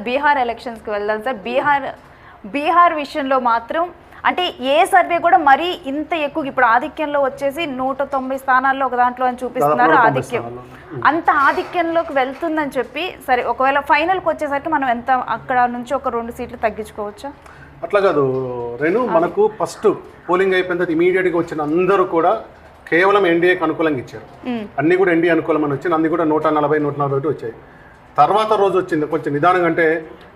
బీహార్ ఎలక్షన్స్కి వెళ్దాం సార్. బీహార్ విషయంలో మాత్రం అంటే ఏ సర్వే కూడా మరీ ఇంత ఎక్కువ ఇప్పుడు ఆధిక్యంలో వచ్చేసి 190 స్థానాల్లో ఒక దాంట్లో అని చూపిస్తున్నారు. ఆధిక్యం అంత ఆధిక్యంలోకి వెళ్తుందని చెప్పి సరే ఒకవేళ ఫైనల్కి వచ్చేసరికి మనం ఎంత అక్కడ నుంచి ఒక 2 సీట్లు తగ్గించుకోవచ్చా? అట్లా కాదు రేణు, మనకు ఫస్ట్ పోలింగ్ అయిపోయిన తర్వాత ఇమీడియట్గా వచ్చిన అందరూ కూడా కేవలం ఎన్డీఏకి అనుకూలంగా ఇచ్చారు. అన్నీ కూడా ఎన్డీఏ అనుకూలం అని వచ్చింది. అన్ని కూడా 140, 141 వచ్చాయి. తర్వాత రోజు వచ్చింది కొంచెం నిదానంగా, అంటే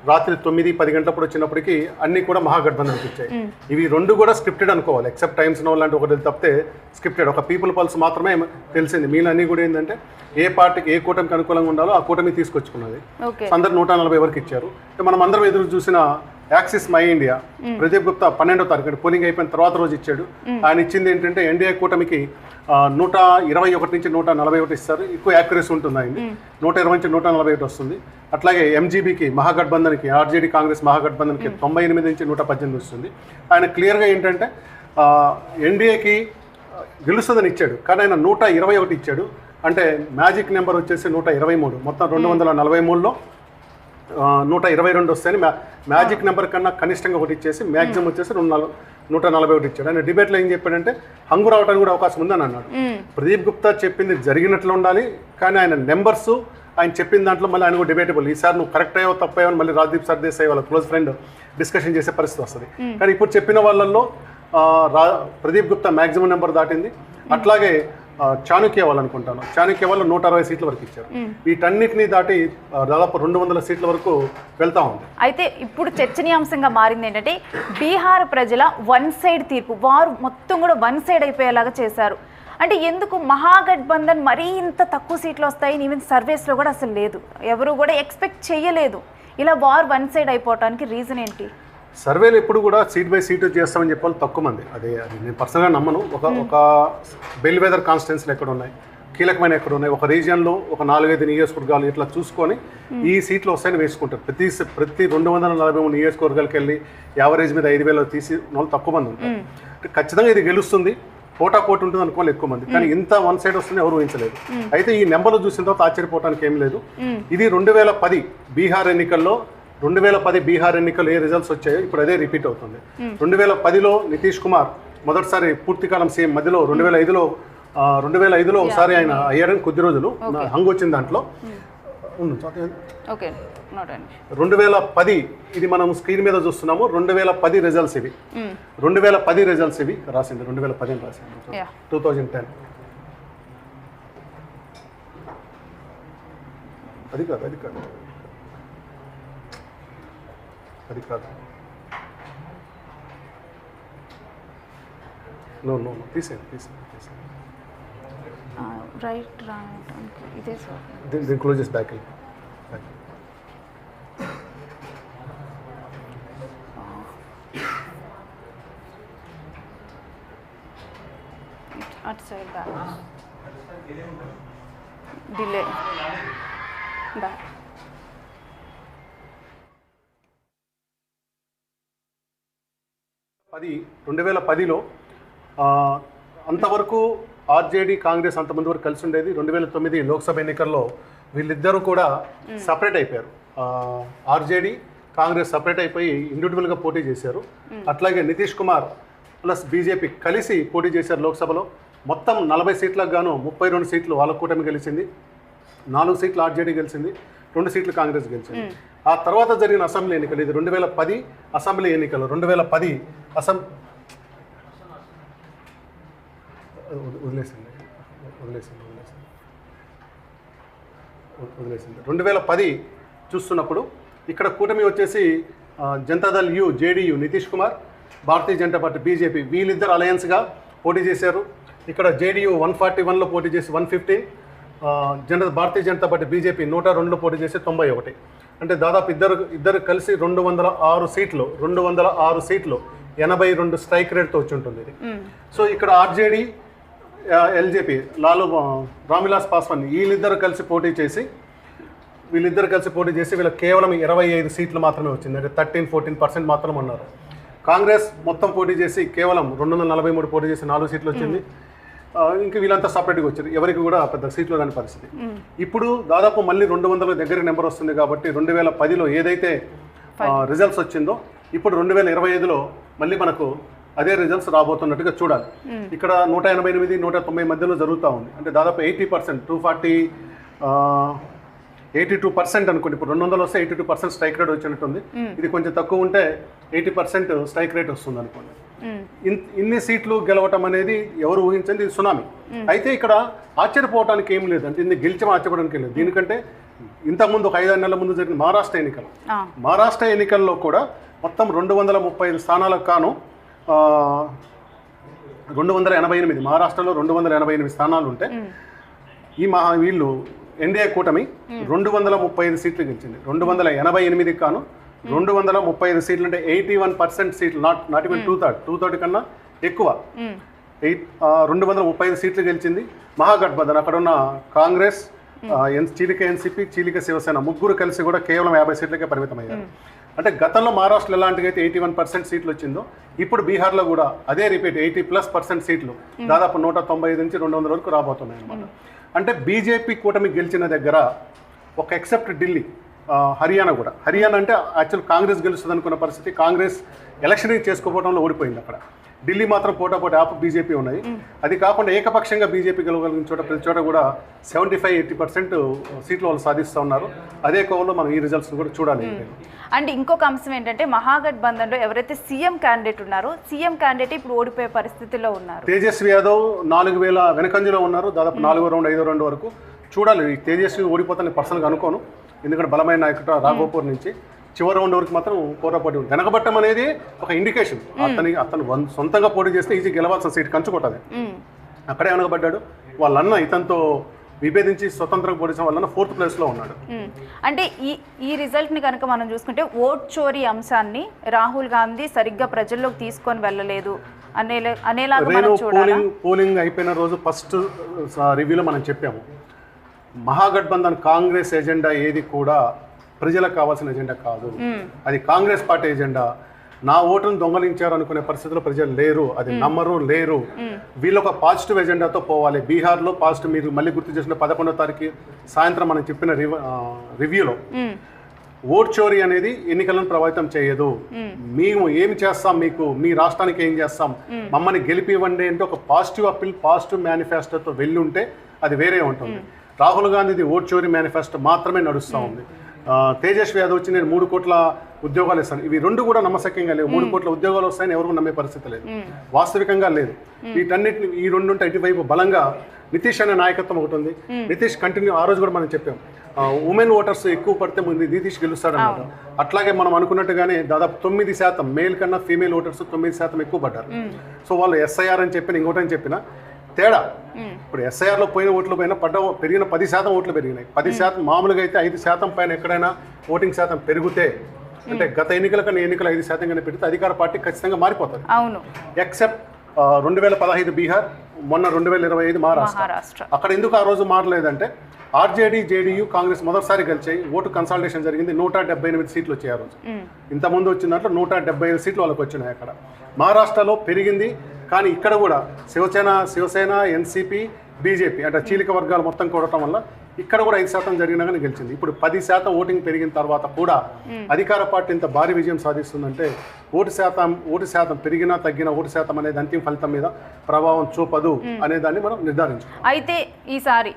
రాత్రి 9, 10 గంటలప్పుడు వచ్చినప్పటికీ అన్ని కూడా మహాగఠబంధన్కి వచ్చాయి. ఇవి 2 కూడా స్క్రిప్టెడ్ అనుకోవాలి, ఎక్సెప్ట్ టైమ్స్ నౌ లాంటి ఒకటి తప్పితే స్క్రిప్టెడ్. ఒక పీపుల్ పల్స్ మాత్రమే తెలిసింది. మీలన్నీ కూడా ఏంటంటే ఏ పార్టీకి ఏ కూటమికి అనుకూలంగా ఉండాలో ఆ కూటమి తీసుకొచ్చుకున్నది. అందరు 140 వరకు ఇచ్చారు. మనం అందరం ఎదురు చూసిన Axis My India Pradeep Gupta 12వ తారీఖు పోలింగ్ అయిపోయిన తర్వాత రోజు ఇచ్చాడు. ఆయన ఇచ్చింది ఏంటంటే ఎన్డీఏ కూటమికి 121 నుంచి 141 ఇస్తారు. ఎక్కువ యాక్యురసీ ఉంటుంది. ఆయన 120 నుంచి 141 వస్తుంది. అట్లాగే ఎంజీబీకి మహాగఠబంధన్కి ఆర్జేడీ కాంగ్రెస్ మహాగఠబంధన్కి 98 నుంచి 118 వస్తుంది. ఆయన క్లియర్గా ఏంటంటే ఎన్డీఏకి గెలుస్తుందని ఇచ్చాడు, కానీ ఆయన 121 ఇచ్చాడు. అంటే మ్యాజిక్ నెంబర్ వచ్చేసి 123. మొత్తం 243లో 122 వస్తాయని మ్యాజిక్ నెంబర్ కన్నా కనిష్టంగా ఒకటి ఇచ్చేసి మ్యాక్సిమం వచ్చేసి 141 ఇచ్చాడు. ఆయన డిబేట్లో ఏం చెప్పాడంటే హంగు రావడానికి కూడా అవకాశం ఉందని అన్నాడు. ప్రదీప్ గుప్తా చెప్పింది జరిగినట్లు ఉండాలి, కానీ ఆయన నెంబర్స్ ఆయన చెప్పిన దాంట్లో మళ్ళీ ఆయన కూడా డిబేటబుల్. ఈసారి నువ్వు కరెక్ట్ అయ్యో తప్పయ్యో అని మళ్ళీ రాజ్దీప్ సర్దేశాయ్ వాళ్ళ క్లోజ్ ఫ్రెండ్ డిస్కషన్ చేసే పరిస్థితి వస్తుంది. కానీ ఇప్పుడు చెప్పిన వాళ్ళల్లో ప్రదీప్ గుప్తా మ్యాక్సిమం నెంబర్ దాటింది. అట్లాగే చాణక్య వాళ్ళు అనుకుంటాను, చాణక్య వాళ్ళు 160 సీట్ల వరకు ఇచ్చారు. వీటన్నిటిని దాటి దాదాపు 200 సీట్ల వరకు వెళ్తా ఉంది. అయితే ఇప్పుడు చర్చనీయాంశంగా మారింది ఏంటంటే బీహార్ ప్రజల వన్ సైడ్ తీర్పు. వారు మొత్తం కూడా వన్ సైడ్ అయిపోయేలాగా చేశారు. అంటే ఎందుకు మహాగఠబంధన్ మరీ ఇంత తక్కువ సీట్లు వస్తాయని ఈవెన్ సర్వేస్లో కూడా అసలు లేదు, ఎవరు కూడా ఎక్స్పెక్ట్ చేయలేదు. ఇలా వార్ వన్ సైడ్ అయిపోవటానికి రీజన్ ఏంటి? సర్వేలు ఎప్పుడు కూడా సీట్ బై సీట్ చేస్తామని చెప్పాలి తక్కువ మంది. అది నేను పర్సనల్గా నమ్మను. ఒక బెల్ వెదర్ కాన్స్టిట్యున్సీలు ఎక్కడ ఉన్నాయి, కీలకమైన ఎక్కడ ఉన్నాయి, ఒక రీజియన్లో ఒక 4-5 నియోజకవర్గాలు ఇట్లా చూసుకొని ఈ సీట్లు వస్తాయని వేసుకుంటారు. ప్రతి 243 నియోజకవర్గాలకు వెళ్ళి యావరేజ్ మీద 5,000 తీసి వాళ్ళు తక్కువ మంది ఉంటారు. ఖచ్చితంగా ఇది గెలుస్తుంది, పోటాపోటీ ఉంటుంది అనుకోవాలి ఎక్కువ మంది. కానీ ఇంత వన్ సైడ్ వస్తుంది ఎవరు ఊహించలేదు. అయితే ఈ నెంబర్లు చూసిన తర్వాత ఆశ్చర్యపోవడానికి ఏం లేదు. ఇది 2010 బీహార్ ఎన్నికల్లో 2010 బీహార్ ఎన్నికలు ఏ రిజల్ట్స్ వచ్చాయో ఇప్పుడు అదే రిపీట్ అవుతుంది. 2010లో నితీష్ కుమార్ మొదటిసారి పూర్తికాలం సీఎం, మధ్యలో 2005లో ఒకసారి ఆయన అయ్యారని కొద్ది రోజులు హంగు వచ్చింది. దాంట్లో 2010 ఇది మనం స్క్రీన్ మీద చూస్తున్నాము. 2010 రిజల్ట్స్ ఇవి. 2010 రిజల్ట్స్ ఇవి రాసింది. 2010 రాసింది. 2010 అది కాదు నో తీసేయండి. రైట్ ఇదే సార్. దీన్ని క్లోజ్ చేసి బ్యాక్ అటు సైడ్ బ్యాక్ డిలే బ్యాక్. 2010లో అంతవరకు ఆర్జేడీ కాంగ్రెస్ అంతమంది వరకు కలిసి ఉండేది. 2009 లోక్సభ ఎన్నికల్లో వీళ్ళిద్దరూ కూడా సపరేట్ అయిపోయారు. ఆర్జేడీ కాంగ్రెస్ సపరేట్ అయిపోయి ఇండివిజువల్గా పోటీ చేశారు. అట్లాగే నితీష్ కుమార్ ప్లస్ బీజేపీ కలిసి పోటీ చేశారు లోక్సభలో. మొత్తం 40 సీట్లకు గాను 32 సీట్లు వాళ్ళ కూటమి గెలిచింది, 4 సీట్లు ఆర్జేడీ గెలిచింది, 2 సీట్లు కాంగ్రెస్ గెలిచింది. ఆ తర్వాత జరిగిన అసెంబ్లీ ఎన్నికలు, ఇది 2010 అసెంబ్లీ ఎన్నికలు. 2010 వదిలేసింది 2010 చూస్తున్నప్పుడు ఇక్కడ కూటమి వచ్చేసి Janata Dal you, JDU, Nitish Kumar, Bharatiya Janata party BJP వీళ్ళిద్దరు అలయన్స్గా పోటీ చేశారు. ఇక్కడ జేడీయూ 141లో పోటీ చేసి 115, భారతీయ జనతా పార్టీ బీజేపీ 102లో పోటీ చేసి 91. అంటే దాదాపు ఇద్దరు కలిసి 206 సీట్లు 82 స్ట్రైక్ రేట్తో వచ్చి ఉంటుంది ఇది. సో ఇక్కడ ఆర్జేడీ, ఎల్జేపీ, రామ్విలాస్ పాస్వాన్ వీళ్ళిద్దరు కలిసి పోటీ చేసి వీళ్ళకి కేవలం 25 సీట్లు మాత్రమే వచ్చింది. అంటే 13-14% మాత్రం ఉన్నారు. కాంగ్రెస్ మొత్తం పోటీ చేసి కేవలం 243 పోటీ చేసి 4 సీట్లు వచ్చింది. ఇంకా వీళ్ళంతా సపరేట్గా వచ్చారు, ఎవరికి కూడా పెద్ద సీట్లు రాని పరిస్థితి. ఇప్పుడు దాదాపు మళ్ళీ 200 దగ్గర నెంబర్ వస్తుంది కాబట్టి 2010లో ఏదైతే రిజల్ట్స్ వచ్చిందో ఇప్పుడు 2025లో మళ్ళీ మనకు అదే రిజల్ట్స్ రాబోతున్నట్టుగా చూడాలి. ఇక్కడ 188, 190 మధ్యలో జరుగుతూ ఉంది. అంటే దాదాపు 80%, 82% అనుకోండి. ఇప్పుడు 200 వస్తే 82% స్ట్రైక్ రేట్ వచ్చినట్టుంది. ఇది కొంచెం తక్కువ ఉంటే 80% స్ట్రైక్ రేట్ వస్తుంది అనుకోండి. ఇన్ని సీట్లు గెలవటం అనేది ఎవరు ఊహించండి, ఇది సునామీ. అయితే ఇక్కడ ఆశ్చర్యపోవడానికి ఏం లేదు, అంటే ఇన్ని గెలిచి ఆశ్చర్యపోవడానికి లేదు. దీనికంటే ఇంతకుముందు ఒక 5-6 నెలల ముందు జరిగిన మహారాష్ట్ర ఎన్నికల్లో కూడా మొత్తం 235 స్థానాలకు కాను 288, మహారాష్ట్రలో 288 స్థానాలు ఉంటే వీళ్ళు ఎన్డీఏ కూటమి 235 సీట్లు గెలిచింది. 288 కాను 235 సీట్లు, అంటే 81% సీట్లు, నాట్ ఈవెన్ 2/3 కన్నా ఎక్కువ 235 సీట్లు గెలిచింది. మహాగఠబంధన్ అక్కడ ఉన్న కాంగ్రెస్, చీలిక ఎన్సీపీ, చీలిక శివసేన ముగ్గురు కలిసి కూడా కేవలం 50 సీట్లకే పరిమితమయ్యారు. అంటే గతంలో మహారాష్ట్రలో ఎలాంటిగా అయితే 81% సీట్లు వచ్చిందో ఇప్పుడు బీహార్లో కూడా అదే రిపీట్ 80+% సీట్లు, దాదాపు 195 నుంచి 200 వరకు రాబోతున్నాయి అన్నమాట. అంటే బీజేపీ కూటమి గెలిచిన దగ్గర ఒక ఎక్సెప్ట్ ఢిల్లీ, హర్యానా అంటే యాక్చువల్ కాంగ్రెస్ గెలుస్తుంది అనుకున్న పరిస్థితి, కాంగ్రెస్ ఎలక్షన్ చేసుకోవడంలో ఓడిపోయింది. అక్కడ ఢిల్లీ మాత్రం పోటాపోటీ బీజేపీ ఉన్నాయి. అది కాకుండా ఏకపక్షంగా బీజేపీ గెలవగలిగిన చోట ప్రతి చోట కూడా 75-80% సీట్లు వాళ్ళు సాధిస్తూ ఉన్నారు. అదే కోవలో మనం ఈ రిజల్ట్స్ కూడా చూడాలి. అండ్ ఇంకొక అంశం ఏంటంటే మహాగఠబంధన్లో ఎవరైతే సీఎం క్యాండిడేట్ ఉన్నారో సీఎం క్యాండిడేట్ ఇప్పుడు ఓడిపోయే పరిస్థితిలో ఉన్నారు. తేజస్వి యాదవ్ 4000 వెనకంజలో ఉన్నారు, దాదాపు 4వ రౌండ్ 5వ రౌండ్ వరకు. చూడాలి, ఈ తేజస్వి ఓడిపోతానని పర్సనల్గా అనుకోను, ఎందుకంటే బలమైన నాయకుడు రాఘోపూర్ నుంచి చివరి రౌండ్ వరకు మాత్రం పోటాపోటీ ఉంది. వెనకబట్టం అనేది ఒక ఇండికేషన్, అతను సొంతంగా పోటీ చేస్తే ఈజీ గెలవాల్సిన సీట్ కంచుకొట్టది. అక్కడే వెనకబడ్డాడు. వాళ్ళన్న ఇతనితో విభేదించి స్వతంత్రంగా పోటీ చేసిన వాళ్ళన్న 4th ప్లేస్లో ఉన్నాడు. అంటే ఈ రిజల్ట్ని కనుక మనం చూసుకుంటే ఓట్ చోరీ అంశాన్ని రాహుల్ గాంధీ సరిగ్గా ప్రజల్లోకి తీసుకొని వెళ్ళలేదు అనేలాగా పోలింగ్ అయిపోయిన రోజు ఫస్ట్ రివ్యూలో మనం చెప్పాము, మహాగఠబంధన్ కాంగ్రెస్ ఎజెండా ఏది కూడా ప్రజలకు కావాల్సిన ఎజెండా కాదు, అది కాంగ్రెస్ పార్టీ ఎజెండా. నా ఓటును దొంగలించారు అనుకునే పరిస్థితిలో ప్రజలు లేరు, అది నమ్మరు లేరు. వీళ్ళు ఒక పాజిటివ్ ఎజెండాతో పోవాలి. బీహార్లో పాజిటివ్, మీరు మళ్ళీ గుర్తు చేసిన 11వ తారీఖు సాయంత్రం మనం చెప్పిన రివ్యూలో ఓట్ చోరీ అనేది ఎన్నికలను ప్రభావితం చేయదు. మేము ఏమి చేస్తాం, మీకు మీ రాష్ట్రానికి ఏం చేస్తాం, మమ్మల్ని గెలిపివ్వండి అంటే ఒక పాజిటివ్ అప్పీల్, పాజిటివ్ మేనిఫెస్టోతో వెళ్ళి ఉంటే అది వేరే ఉంటుంది. రాహుల్ గాంధీది ఓట్ చోరీ మేనిఫెస్టో మాత్రమే నడుస్తూ ఉంది. తేజస్వి యాదవ్ వచ్చి నేను 3 కోట్ల ఉద్యోగాలు ఇస్తాను, ఇవి 2 కూడా నమ్మశక్యంగా లేవు. 3 కోట్ల ఉద్యోగాలు వస్తాయని ఎవరు నమ్మే పరిస్థితి లేదు, వాస్తవికంగా లేదు. వీటన్నిటిని ఈ 2 ఉంటే ఇటువైపు బలంగా నితీష్ అనే నాయకత్వం ఒకటి ఉంది. నితీష్ కంటిన్యూ, ఆ రోజు కూడా మనం చెప్పాం ఉమెన్ ఓటర్స్ ఎక్కువ పడితే ముందు నితీష్ గెలుస్తాడన్నమాట. అట్లాగే మనం అనుకున్నట్టుగానే దాదాపు 9% మేల్ కన్నా ఫీమేల్ ఓటర్స్ 9% ఎక్కువ పడ్డారు. సో వాళ్ళు ఎస్ఐఆర్ అని చెప్పిన ఇంకోటని చెప్పిన తేడా. ఇప్పుడు ఎస్ఐఆర్లో పోయిన ఓట్లు పైన పెరిగిన 10% ఓట్లు పెరిగినాయి. 10% మామూలుగా అయితే 5% పైన ఎక్కడైనా ఓటింగ్ శాతం పెరిగితే, అంటే గత ఎన్నికల కన్నా ఎన్నికలు 5% కన్నా పెరిగితే అధికార పార్టీ ఖచ్చితంగా మారిపోతుంది. అవును, ఎక్సెప్ట్ 2015 బీహార్, మొన్న 2025 మహారాష్ట్ర. అక్కడ ఎందుకు ఆ రోజు మారలేదంటే ఆర్జేడీ, జేడీయూ, కాంగ్రెస్ మొదటిసారి కలిసాయి, ఓటు కన్సల్టేషన్ జరిగింది, 178 సీట్లు వచ్చాయి ఆ రోజు. ఇంతకుముందు వచ్చిన దాంట్లో 175 సీట్లు వాళ్ళకి వచ్చినాయి. అక్కడ మహారాష్ట్రలో పెరిగింది, కానీ ఇక్కడ కూడా శివసేన, ఎన్సీపీ, బీజేపీ అంటే చీలిక వర్గాలు మొత్తం కూడటం వల్ల ఇక్కడ కూడా 5% జరిగినా కానీ గెలిచింది. ఇప్పుడు 10% ఓటింగ్ పెరిగిన తర్వాత కూడా అధికార పార్టీ ఇంత భారీ విజయం సాధిస్తుందంటే ఓటు శాతం పెరిగినా తగ్గిన ఓటు శాతం అనేది అంతిమ ఫలితం మీద ప్రభావం చూపదు అనే దాన్ని మనం నిర్ధారించాం. అయితే ఈసారి